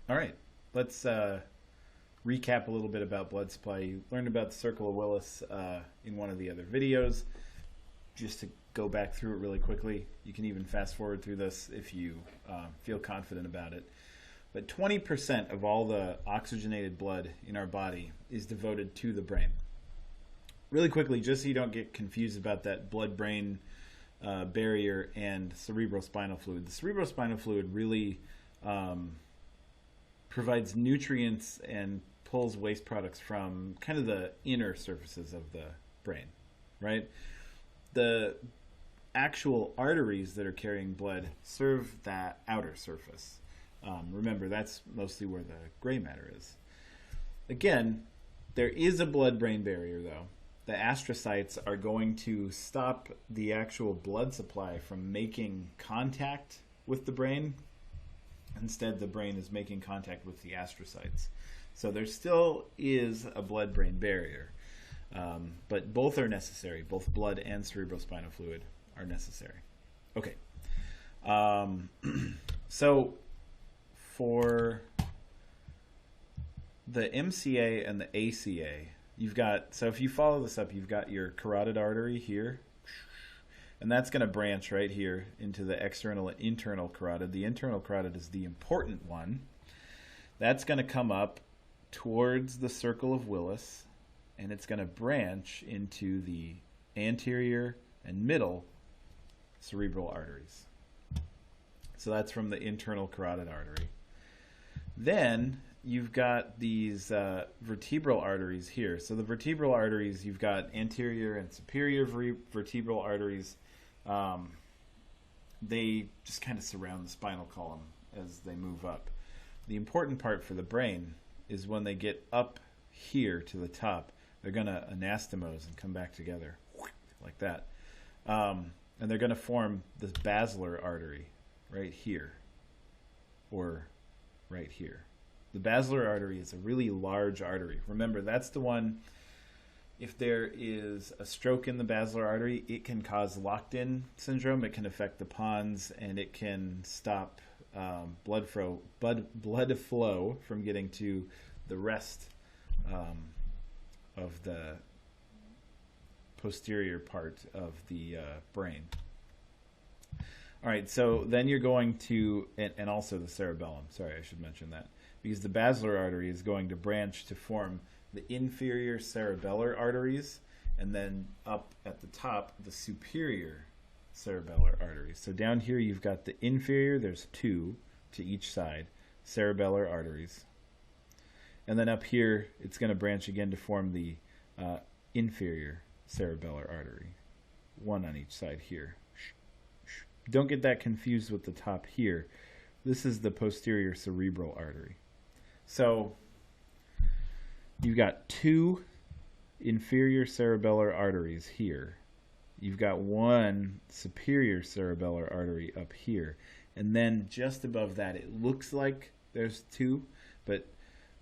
All right, let's recap a little bit about blood supply. You learned about the circle of Willis in one of the other videos. Just to go back through it really quickly, you can even fast forward through this if you feel confident about it. But 20% of all the oxygenated blood in our body is devoted to the brain. Really quickly, just so you don't get confused about that blood-brain barrier and cerebrospinal fluid. The cerebrospinal fluid really provides nutrients and pulls waste products from kind of the inner surfaces of the brain, right? The actual arteries that are carrying blood serve that outer surface. Remember, that's mostly where the gray matter is. Again, there is a blood-brain barrier, though. The astrocytes are going to stop the actual blood supply from making contact with the brain. Instead, the brain is making contact with the astrocytes. So there still is a blood-brain barrier, but both are necessary. Both blood and cerebrospinal fluid are necessary. Okay. So for the MCA and the ACA, you've got, so if you follow this up, you've got your carotid artery here, and that's going to branch right here into the external and internal carotid. The internal carotid is the important one. That's going to come up towards the circle of Willis, and it's going to branch into the anterior and middle cerebral arteries. So that's from the internal carotid artery. Then you've got these vertebral arteries here. So the vertebral arteries, you've got anterior and superior vertebral arteries. They just kind of surround the spinal column as they move up. The important part for the brain is when they get up here to the top, they're going to anastomose and come back together like that. And they're going to form this basilar artery right here or right here. The basilar artery is a really large artery. Remember, that's the one, if there is a stroke in the basilar artery, it can cause locked-in syndrome. It can affect the pons, and it can stop blood flow from getting to the rest of the posterior part of the brain. All right, so then you're going to, and also the cerebellum. Sorry, I should mention that. Because the basilar artery is going to branch to form the inferior cerebellar arteries, and then up at the top, the superior cerebellar arteries. So down here you've got the inferior, there's two to each side, cerebellar arteries. And then up here, it's going to branch again to form the inferior cerebellar artery. One on each side here. Don't get that confused with the top here. This is the posterior cerebral artery. So you've got two inferior cerebellar arteries here. You've got one superior cerebellar artery up here. And then just above that, it looks like there's two, but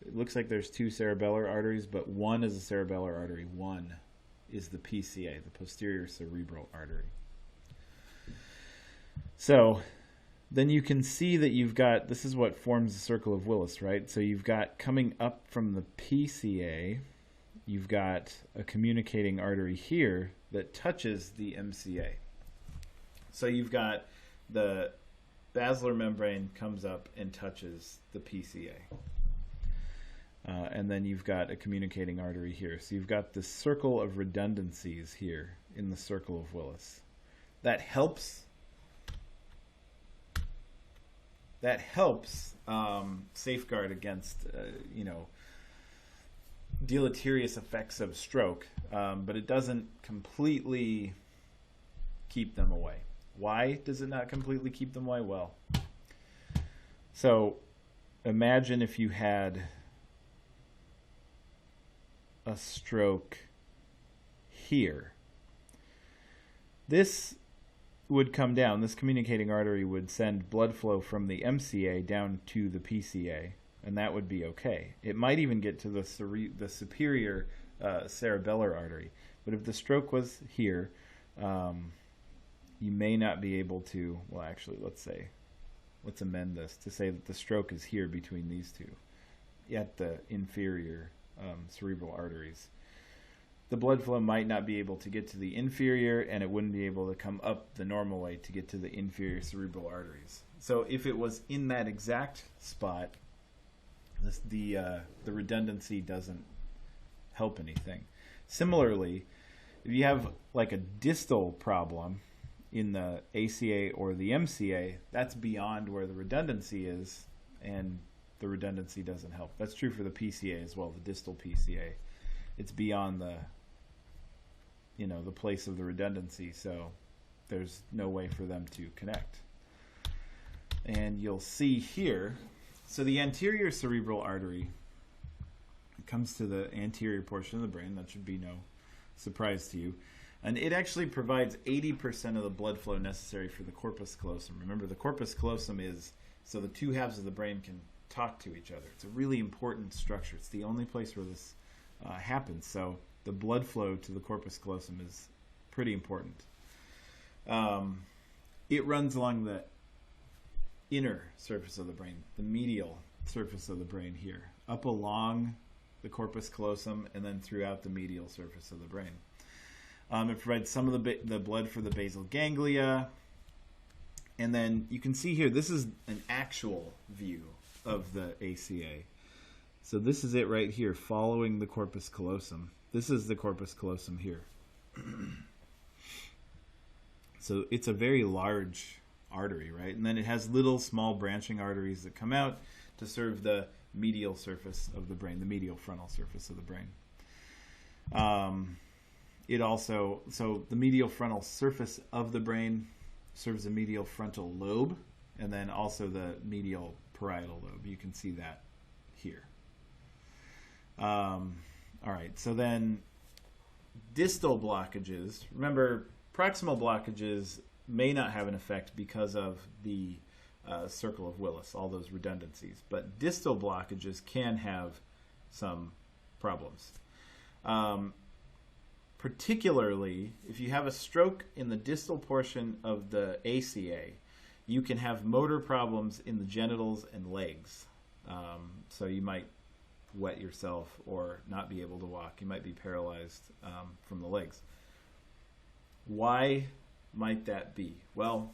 it looks like there's two cerebellar arteries, but one is a cerebellar artery, one is the PCA, the posterior cerebral artery. So then you can see that you've got, this is what forms the circle of Willis, right? So you've got coming up from the PCA, you've got a communicating artery here that touches the MCA. So you've got the basilar membrane comes up and touches the PCA. And then you've got a communicating artery here. So you've got this circle of redundancies here in the circle of Willis. That helps safeguard against, deleterious effects of stroke, but it doesn't completely keep them away. Why does it not completely keep them away? Well, so imagine if you had a stroke here. This would come down, this communicating artery would send blood flow from the MCA down to the PCA, and that would be okay. It might even get to the superior cerebellar artery. But if the stroke was here, you may not be able to, well, actually, let's say let's amend this to say that the stroke is here between these two, at the inferior cerebral arteries. The blood flow might not be able to get to the inferior, and it wouldn't be able to come up the normal way to get to the inferior cerebral arteries. So if it was in that exact spot, the redundancy doesn't help anything. Similarly, if you have like a distal problem in the ACA or the MCA, that's beyond where the redundancy is, and the redundancy doesn't help. That's true for the PCA as well, the distal PCA. It's beyond the place of the redundancy, so there's no way for them to connect. And you'll see here, so the anterior cerebral artery comes to the anterior portion of the brain. That should be no surprise to you. And it actually provides 80% of the blood flow necessary for the corpus callosum. Remember, the corpus callosum is so the two halves of the brain can talk to each other. It's a really important structure. It's the only place where this happens. So the blood flow to the corpus callosum is pretty important. It runs along the inner surface of the brain, the medial surface of the brain here, up along the corpus callosum and then throughout the medial surface of the brain. It provides some of the blood for the basal ganglia. And then you can see here, this is an actual view of the ACA. So this is it right here, following the corpus callosum. This is the corpus callosum here. So it's a very large artery, right? And then it has little small branching arteries that come out to serve the medial surface of the brain, the medial frontal surface of the brain. It also, so the medial frontal surface of the brain serves the medial frontal lobe, and then also the medial parietal lobe. You can see that here. All right, so then distal blockages. Remember, proximal blockages may not have an effect because of the circle of Willis, all those redundancies, but distal blockages can have some problems. Particularly, if you have a stroke in the distal portion of the ACA, you can have motor problems in the genitals and legs. So you might wet yourself or not be able to walk. You might be paralyzed from the legs. Why might that be? Well,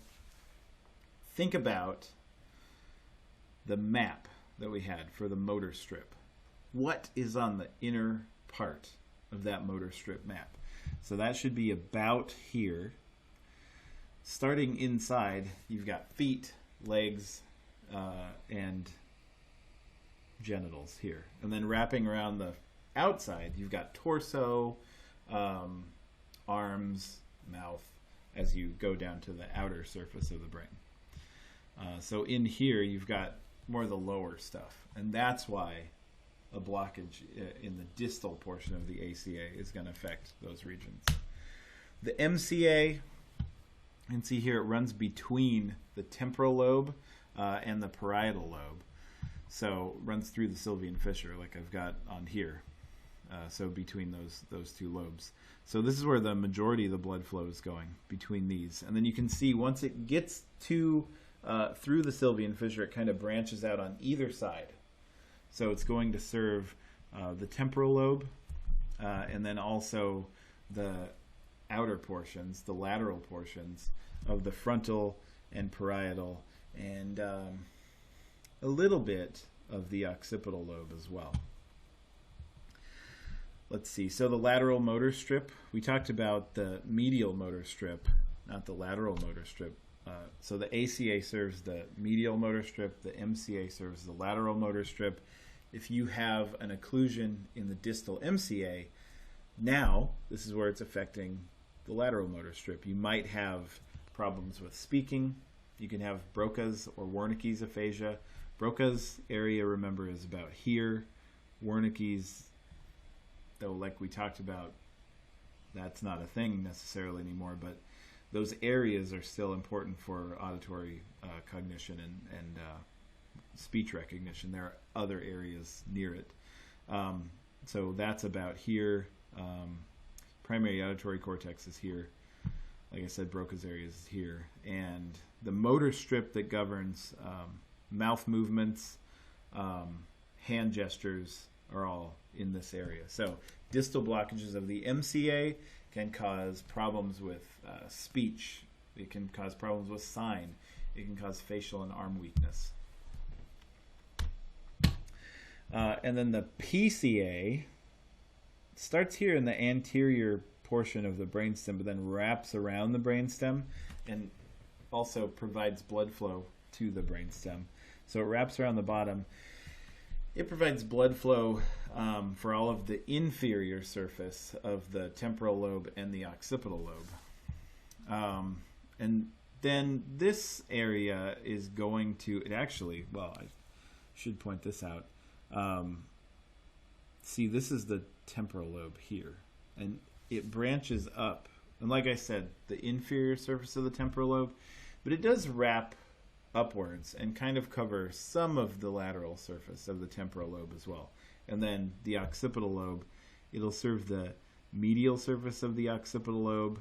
think about the map that we had for the motor strip. What is on the inner part of that motor strip map? So that should be about here. Starting inside, you've got feet, legs, and genitals here. And then wrapping around the outside, you've got torso, arms, mouth, as you go down to the outer surface of the brain. So in here, you've got more of the lower stuff. And that's why a blockage in the distal portion of the ACA is going to affect those regions. The MCA, you can see here it runs between the temporal lobe and the parietal lobe. So it runs through the Sylvian fissure like I've got on here. So between those two lobes. So this is where the majority of the blood flow is going, between these. And then you can see once it gets to through the Sylvian fissure, it kind of branches out on either side. So it's going to serve the temporal lobe and then also the outer portions, the lateral portions of the frontal and parietal, and a little bit of the occipital lobe as well. Let's see. So the lateral motor strip, we talked about the medial motor strip, not the lateral motor strip. So the ACA serves the medial motor strip, the MCA serves the lateral motor strip. If you have an occlusion in the distal MCA, now this is where it's affecting the lateral motor strip. You might have problems with speaking. You can have Broca's or Wernicke's aphasia. Broca's area, remember, is about here. Wernicke's, though, like we talked about, that's not a thing necessarily anymore, but those areas are still important for auditory cognition and speech recognition. There are other areas near it. So that's about here. Primary auditory cortex is here. Like I said, Broca's area is here. And the motor strip that governs mouth movements, hand gestures are all in this area. So distal blockages of the MCA can cause problems with speech. It can cause problems with sign. It can cause facial and arm weakness. And then the PCA starts here in the anterior portion of the brainstem, but then wraps around the brainstem and also provides blood flow to the brainstem. So it wraps around the bottom. It provides blood flow for all of the inferior surface of the temporal lobe and the occipital lobe. And then this area is going to, I should point this out. See, this is the temporal lobe here, and it branches up. And like I said, the inferior surface of the temporal lobe, but it does wrap upwards and kind of cover some of the lateral surface of the temporal lobe as well. And then the occipital lobe, it'll serve the medial surface of the occipital lobe,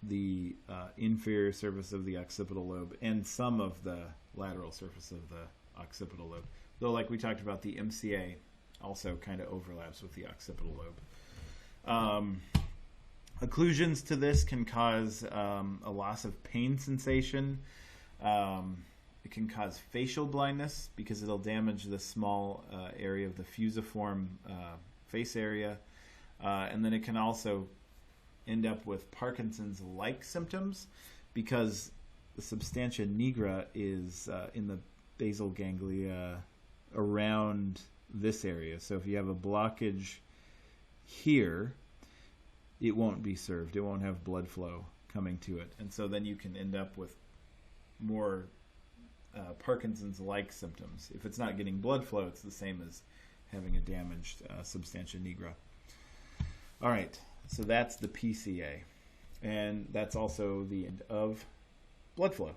the inferior surface of the occipital lobe, and some of the lateral surface of the occipital lobe. Though, like we talked about, the MCA also kind of overlaps with the occipital lobe. Occlusions to this can cause a loss of pain sensation. It can cause facial blindness because it'll damage the small area of the fusiform face area. And then it can also end up with Parkinson's-like symptoms because the substantia nigra is in the basal ganglia around this area. So if you have a blockage here, it won't be served. It won't have blood flow coming to it. And so then you can end up with more Parkinson's-like symptoms. If it's not getting blood flow, it's the same as having a damaged substantia nigra. All right, so that's the PCA. And that's also the end of blood flow.